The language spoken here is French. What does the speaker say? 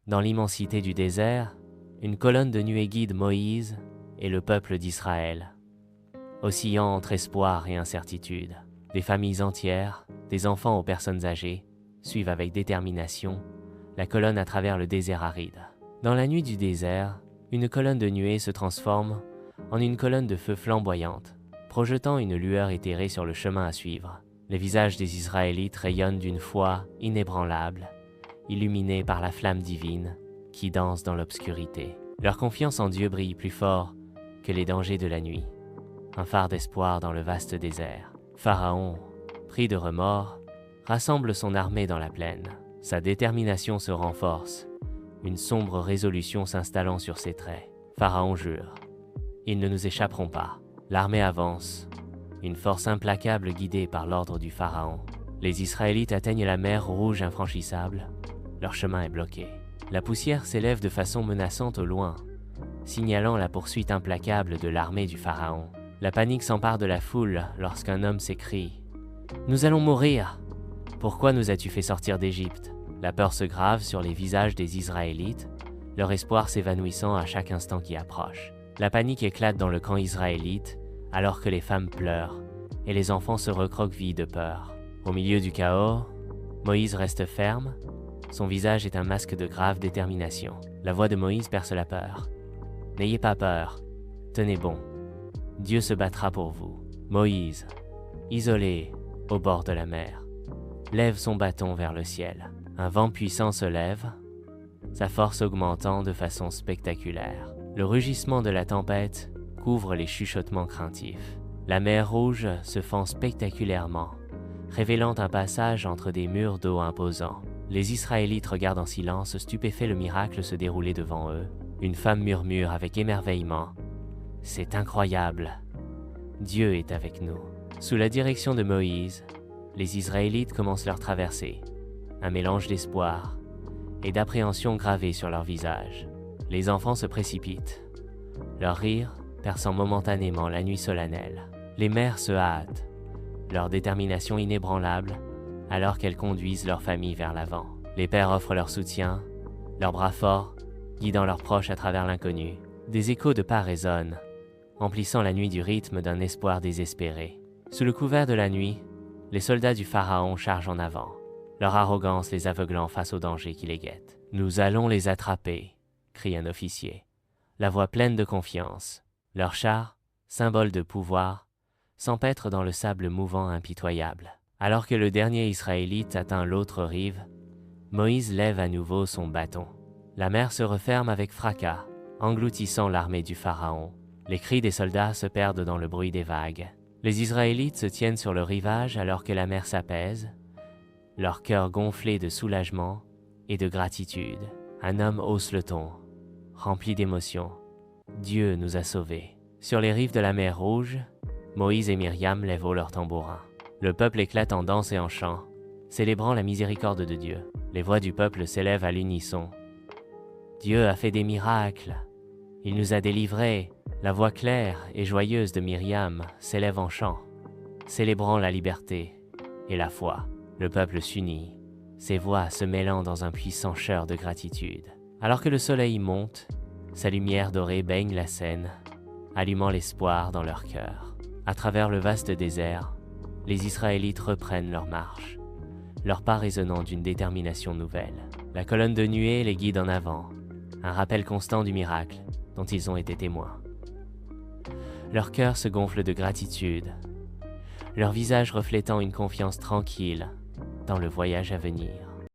Dans l'immensité du désert, une colonne de nuée guide Moïse et le peuple d'Israël. Oscillant entre espoir et incertitude, des familles entières, des enfants aux personnes âgées, suivent avec détermination la colonne à travers le désert aride. Dans la nuit du désert, une colonne de nuée se transforme en une colonne de feu flamboyante, projetant une lueur éthérée sur le chemin à suivre. Les visages des Israélites rayonnent d'une foi inébranlable, illuminés par la flamme divine qui danse dans l'obscurité. Leur confiance en Dieu brille plus fort que les dangers de la nuit. Un phare d'espoir dans le vaste désert. Pharaon, pris de remords, rassemble son armée dans la plaine. Sa détermination se renforce, une sombre résolution s'installant sur ses traits. Pharaon jure: ils ne nous échapperont pas. L'armée avance, une force implacable guidée par l'ordre du Pharaon. Les Israélites atteignent la mer Rouge infranchissable. Leur chemin est bloqué. La poussière s'élève de façon menaçante au loin, signalant la poursuite implacable de l'armée du Pharaon. La panique s'empare de la foule lorsqu'un homme s'écrie: « Nous allons mourir! Pourquoi nous as-tu fait sortir d'Égypte ?» La peur se grave sur les visages des Israélites, leur espoir s'évanouissant à chaque instant qui approche. La panique éclate dans le camp israélite, alors que les femmes pleurent et les enfants se recroquevillent de peur. Au milieu du chaos, Moïse reste ferme. Son visage est un masque de grave détermination. La voix de Moïse perce la peur. « N'ayez pas peur, tenez bon. Dieu se battra pour vous. » Moïse, isolé au bord de la mer, lève son bâton vers le ciel. Un vent puissant se lève, sa force augmentant de façon spectaculaire. Le rugissement de la tempête couvre les chuchotements craintifs. La mer Rouge se fend spectaculairement, révélant un passage entre des murs d'eau imposants. Les Israélites regardent en silence, stupéfaits, le miracle se dérouler devant eux. Une femme murmure avec émerveillement: « C'est incroyable! Dieu est avec nous. » Sous la direction de Moïse, les Israélites commencent leur traversée. Un mélange d'espoir et d'appréhension gravé sur leur visage. Les enfants se précipitent, leur rire perçant momentanément la nuit solennelle. Les mères se hâtent, leur détermination inébranlable, alors qu'elles conduisent leur famille vers l'avant. Les pères offrent leur soutien, leurs bras forts, guidant leurs proches à travers l'inconnu. Des échos de pas résonnent, emplissant la nuit du rythme d'un espoir désespéré. Sous le couvert de la nuit, les soldats du Pharaon chargent en avant, leur arrogance les aveuglant face au danger qui les guette. « Nous allons les attraper !» crie un officier, la voix pleine de confiance. Leurs chars, symbole de pouvoir, s'empêtrent dans le sable mouvant impitoyable. Alors que le dernier Israélite atteint l'autre rive, Moïse lève à nouveau son bâton. La mer se referme avec fracas, engloutissant l'armée du Pharaon. Les cris des soldats se perdent dans le bruit des vagues. Les Israélites se tiennent sur le rivage alors que la mer s'apaise, leur cœur gonflé de soulagement et de gratitude. Un homme hausse le ton, rempli d'émotion. Dieu nous a sauvés. Sur les rives de la mer Rouge, Moïse et Myriam lèvent haut leurs tambourins. Le peuple éclate en danse et en chant, célébrant la miséricorde de Dieu. Les voix du peuple s'élèvent à l'unisson. Dieu a fait des miracles. Il nous a délivrés. La voix claire et joyeuse de Myriam s'élève en chant, célébrant la liberté et la foi. Le peuple s'unit, ses voix se mêlant dans un puissant chœur de gratitude. Alors que le soleil monte, sa lumière dorée baigne la scène, allumant l'espoir dans leur cœur. À travers le vaste désert, les Israélites reprennent leur marche, leur pas résonnant d'une détermination nouvelle. La colonne de nuée les guide en avant, un rappel constant du miracle dont ils ont été témoins. Leur cœur se gonfle de gratitude, leur visage reflétant une confiance tranquille dans le voyage à venir.